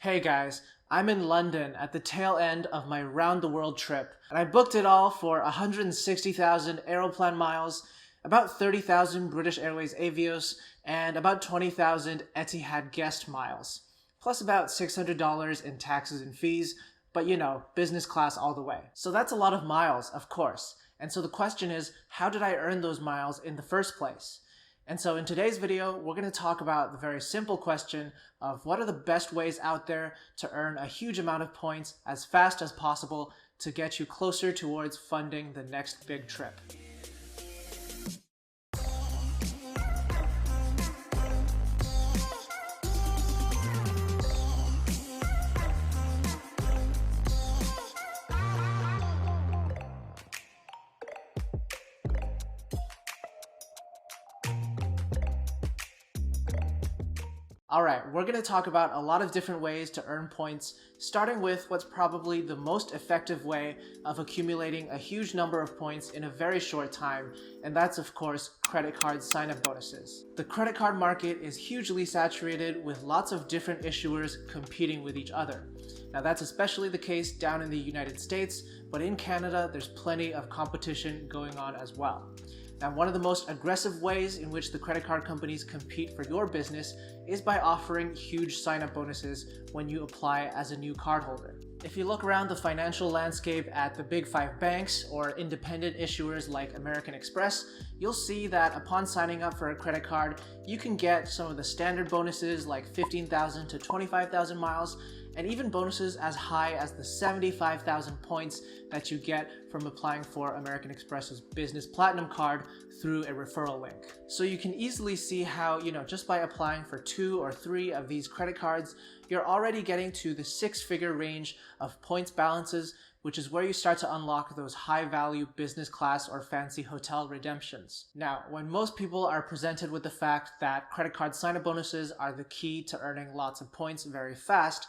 Hey guys, I'm in London at the tail end of my round the world trip, and I booked it all for 160,000 Aeroplan miles, about 30,000 British Airways Avios, and about 20,000 Etihad guest miles, plus about $600 in taxes and fees, but you know, business class all the way. So that's a lot of miles, of course. And so the question is, how did I earn those miles in the first place? And so in today's video, we're going to talk about the very simple question of what are the best ways out there to earn a huge amount of points as fast as possible to get you closer towards funding the next big trip. Alright, we're going to talk about a lot of different ways to earn points, starting with what's probably the most effective way of accumulating a huge number of points in a very short time, and that's of course credit card sign-up bonuses. The credit card market is hugely saturated with lots of different issuers competing with each other. Now that's especially the case down in the United States, but in Canada there's plenty of competition going on as well. Now, one of the most aggressive ways in which the credit card companies compete for your business is by offering huge sign-up bonuses when you apply as a new cardholder. If you look around the financial landscape at the big 5 banks or independent issuers like American Express, you'll see that upon signing up for a credit card, you can get some of the standard bonuses like 15,000 to 25,000 miles, and even bonuses as high as the 75,000 points that you get from applying for American Express's Business Platinum card through a referral link. So you can easily see how, just by applying for 2 or 3 of these credit cards, you're already getting to the 6-figure range of points balances, which is where you start to unlock those high-value business class or fancy hotel redemptions. Now, when most people are presented with the fact that credit card sign-up bonuses are the key to earning lots of points very fast,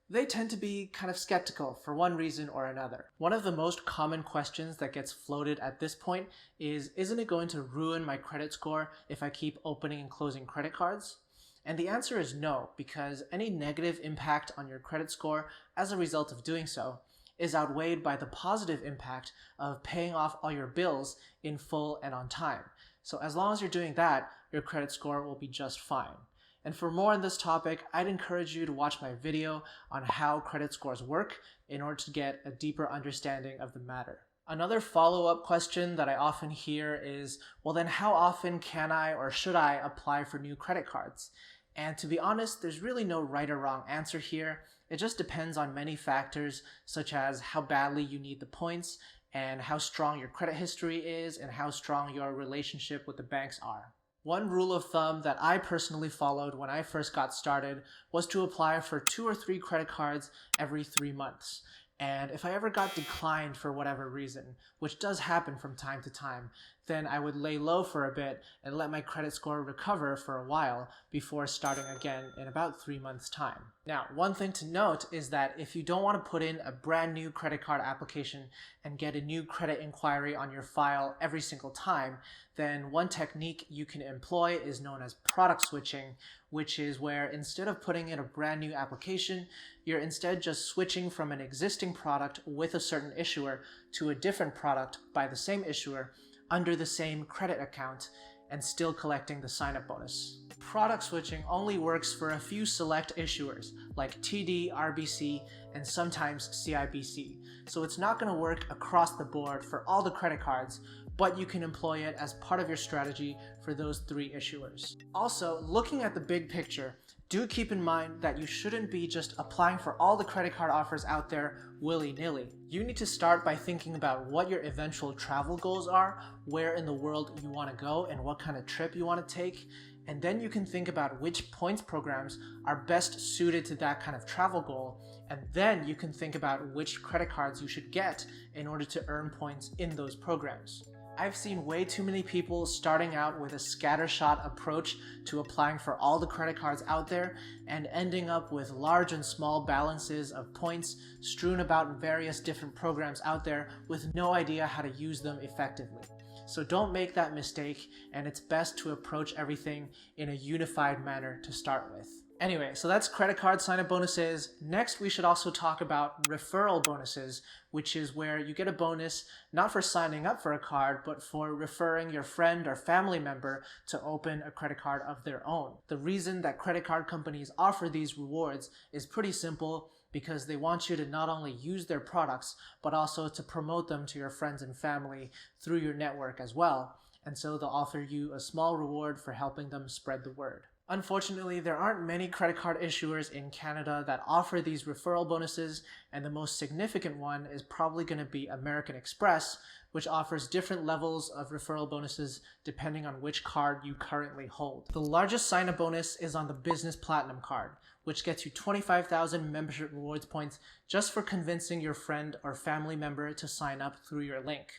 they tend to be kind of skeptical for one reason or another. One of the most common questions that gets floated at this point is, isn't it going to ruin my credit score if I keep opening and closing credit cards? And the answer is no, because any negative impact on your credit score as a result of doing so is outweighed by the positive impact of paying off all your bills in full and on time. So as long as you're doing that, your credit score will be just fine. And for more on this topic, I'd encourage you to watch my video on how credit scores work in order to get a deeper understanding of the matter. Another follow-up question that I often hear is, well then how often can I or should I apply for new credit cards? And to be honest, there's really no right or wrong answer here. It just depends on many factors, such as how badly you need the points, and how strong your credit history is, and how strong your relationship with the banks are. One rule of thumb that I personally followed when I first got started was to apply for 2 or 3 credit cards every 3 months. And if I ever got declined for whatever reason, which does happen from time to time, then I would lay low for a bit and let my credit score recover for a while before starting again in about 3 months' time. Now, one thing to note is that if you don't want to put in a brand new credit card application and get a new credit inquiry on your file every single time, then one technique you can employ is known as product switching, which is where instead of putting in a brand new application, you're instead just switching from an existing product with a certain issuer to a different product by the same issuer under the same credit account and still collecting the sign-up bonus. Product switching only works for a few select issuers like TD, RBC, and sometimes CIBC. So it's not going to work across the board for all the credit cards, but you can employ it as part of your strategy for those 3 issuers. Also, looking at the big picture, do keep in mind that you shouldn't be just applying for all the credit card offers out there willy-nilly. You need to start by thinking about what your eventual travel goals are, where in the world you want to go, and what kind of trip you want to take. And then you can think about which points programs are best suited to that kind of travel goal. And then you can think about which credit cards you should get in order to earn points in those programs. I've seen way too many people starting out with a scattershot approach to applying for all the credit cards out there and ending up with large and small balances of points strewn about in various different programs out there with no idea how to use them effectively. So don't make that mistake, and it's best to approach everything in a unified manner to start with. Anyway, so that's credit card sign-up bonuses. Next, we should also talk about referral bonuses, which is where you get a bonus not for signing up for a card, but for referring your friend or family member to open a credit card of their own. The reason that credit card companies offer these rewards is pretty simple, because they want you to not only use their products, but also to promote them to your friends and family through your network as well. And so they'll offer you a small reward for helping them spread the word. Unfortunately, there aren't many credit card issuers in Canada that offer these referral bonuses, and the most significant one is probably going to be American Express, which offers different levels of referral bonuses depending on which card you currently hold. The largest sign-up bonus is on the Business Platinum card, which gets you 25,000 membership rewards points just for convincing your friend or family member to sign up through your link.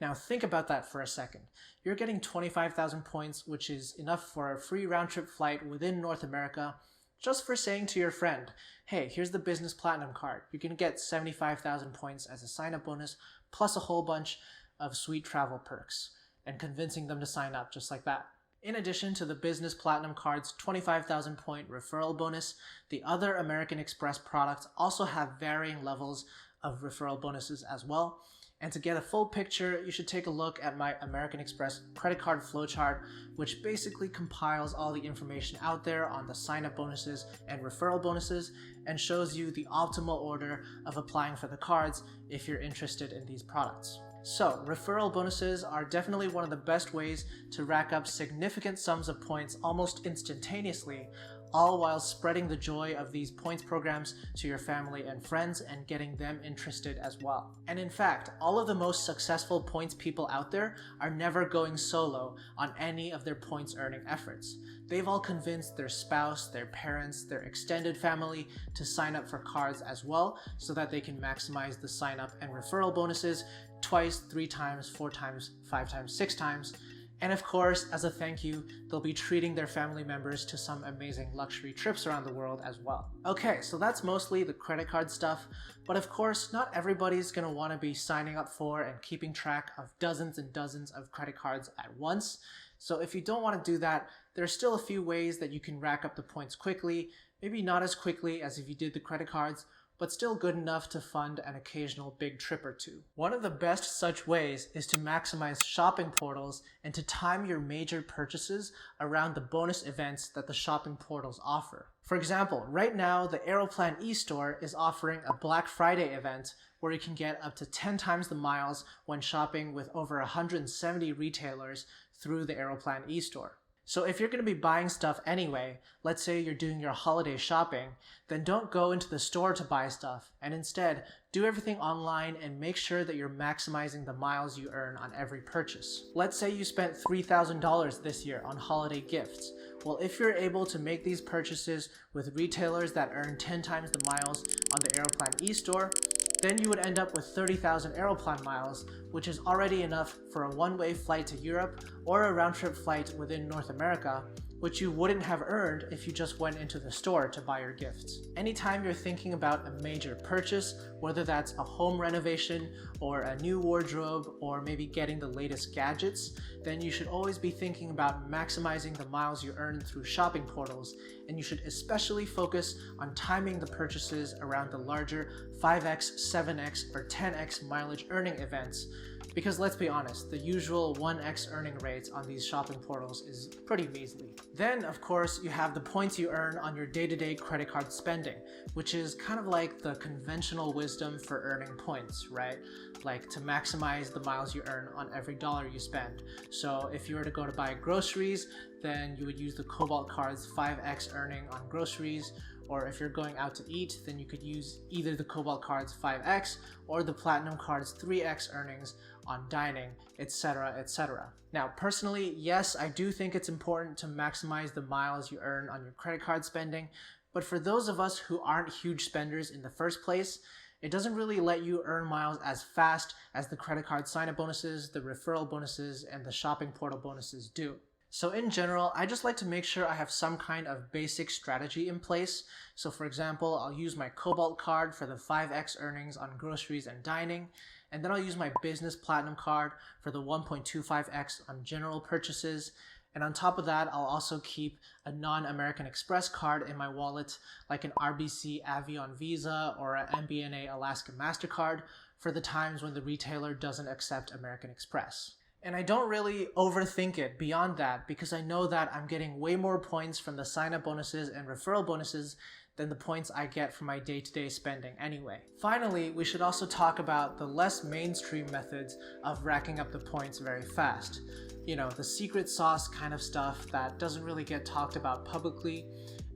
Now think about that for a second. You're getting 25,000 points, which is enough for a free round-trip flight within North America, just for saying to your friend, hey, here's the Business Platinum card. You're going to get 75,000 points as a sign-up bonus, plus a whole bunch of sweet travel perks, and convincing them to sign up just like that. In addition to the Business Platinum card's 25,000 point referral bonus, the other American Express products also have varying levels of referral bonuses as well. And to get a full picture, you should take a look at my American Express credit card flowchart, which basically compiles all the information out there on the sign-up bonuses and referral bonuses and shows you the optimal order of applying for the cards if you're interested in these products. So, referral bonuses are definitely one of the best ways to rack up significant sums of points almost instantaneously, all while spreading the joy of these points programs to your family and friends and getting them interested as well. And in fact, all of the most successful points people out there are never going solo on any of their points earning efforts. They've all convinced their spouse, their parents, their extended family to sign up for cards as well, so that they can maximize the sign up and referral bonuses twice, 3 times, 4 times, 5 times, 6 times. And of course, as a thank you, they'll be treating their family members to some amazing luxury trips around the world as well. Okay, so that's mostly the credit card stuff, but of course, not everybody's gonna wanna be signing up for and keeping track of dozens and dozens of credit cards at once. So if you don't wanna do that, there are still a few ways that you can rack up the points quickly, maybe not as quickly as if you did the credit cards, but still good enough to fund an occasional big trip or two. One of the best such ways is to maximize shopping portals and to time your major purchases around the bonus events that the shopping portals offer. For example, right now the Aeroplan eStore is offering a Black Friday event where you can get up to 10 times the miles when shopping with over 170 retailers through the Aeroplan eStore. So if you're going to be buying stuff anyway, let's say you're doing your holiday shopping, then don't go into the store to buy stuff, and instead do everything online and make sure that you're maximizing the miles you earn on every purchase. Let's say you spent $3,000 this year on holiday gifts. Well, if you're able to make these purchases with retailers that earn 10 times the miles on the Aeroplan eStore, then you would end up with 30,000 Aeroplan miles, which is already enough for a one-way flight to Europe or a round-trip flight within North America, which you wouldn't have earned if you just went into the store to buy your gifts. Anytime you're thinking about a major purchase, whether that's a home renovation or a new wardrobe or maybe getting the latest gadgets, then you should always be thinking about maximizing the miles you earn through shopping portals, and you should especially focus on timing the purchases around the larger 5x, 7x, or 10x mileage earning events. Because let's be honest, the usual 1x earning rates on these shopping portals is pretty measly. Then, of course, you have the points you earn on your day-to-day credit card spending, which is kind of like the conventional wisdom for earning points, right? Like to maximize the miles you earn on every dollar you spend. So if you were to go to buy groceries, then you would use the Cobalt card's 5x earning on groceries, or if you're going out to eat, then you could use either the Cobalt card's 5x or the Platinum card's 3x earnings on dining, etc., etc. Now, personally, yes, I do think it's important to maximize the miles you earn on your credit card spending, but for those of us who aren't huge spenders in the first place, it doesn't really let you earn miles as fast as the credit card sign-up bonuses, the referral bonuses, and the shopping portal bonuses do. So in general, I just like to make sure I have some kind of basic strategy in place. So for example, I'll use my Cobalt card for the 5x earnings on groceries and dining, and then I'll use my Business Platinum card for the 1.25x on general purchases, And on top of that, I'll also keep a non-American Express card in my wallet, like an RBC Avion Visa or an MBNA Alaska MasterCard, for the times when the retailer doesn't accept American Express. And I don't really overthink it beyond that, because I know that I'm getting way more points from the sign-up bonuses and referral bonuses than the points I get from my day-to-day spending anyway. Finally, we should also talk about the less mainstream methods of racking up the points very fast. You know, the secret sauce kind of stuff that doesn't really get talked about publicly,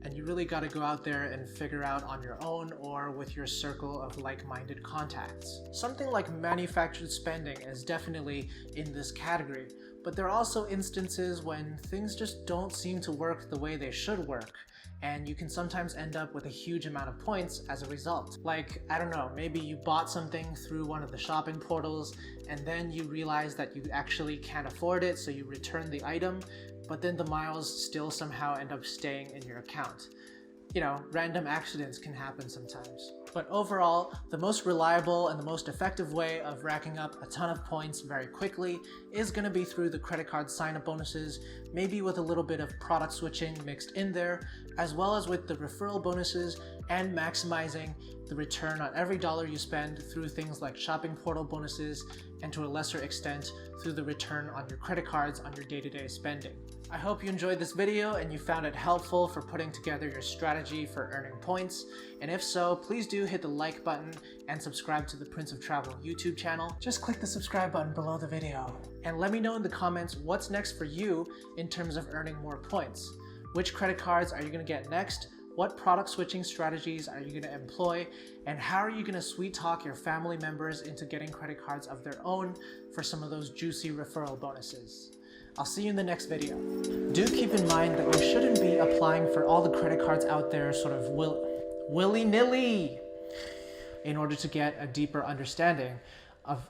and you really got to go out there and figure out on your own or with your circle of like-minded contacts. Something like manufactured spending is definitely in this category, but there are also instances when things just don't seem to work the way they should work, and you can sometimes end up with a huge amount of points as a result. Like, I don't know, maybe you bought something through one of the shopping portals and then you realize that you actually can't afford it, so you return the item, but then the miles still somehow end up staying in your account. You know, random accidents can happen sometimes. But overall, the most reliable and the most effective way of racking up a ton of points very quickly is going to be through the credit card sign-up bonuses, maybe with a little bit of product switching mixed in there, as well as with the referral bonuses and maximizing the return on every dollar you spend through things like shopping portal bonuses, and to a lesser extent through the return on your credit cards on your day-to-day spending. I hope you enjoyed this video and you found it helpful for putting together your strategy for earning points, and if so, please do hit the like button and subscribe to the Prince of Travel YouTube channel. Just click the subscribe button below the video. And let me know in the comments what's next for you in terms of earning more points. Which credit cards are you going to get next? What product switching strategies are you going to employ? And how are you going to sweet talk your family members into getting credit cards of their own for some of those juicy referral bonuses? I'll see you in the next video. Do keep in mind that you shouldn't be applying for all the credit cards out there sort of willy-nilly in order to get a deeper understanding of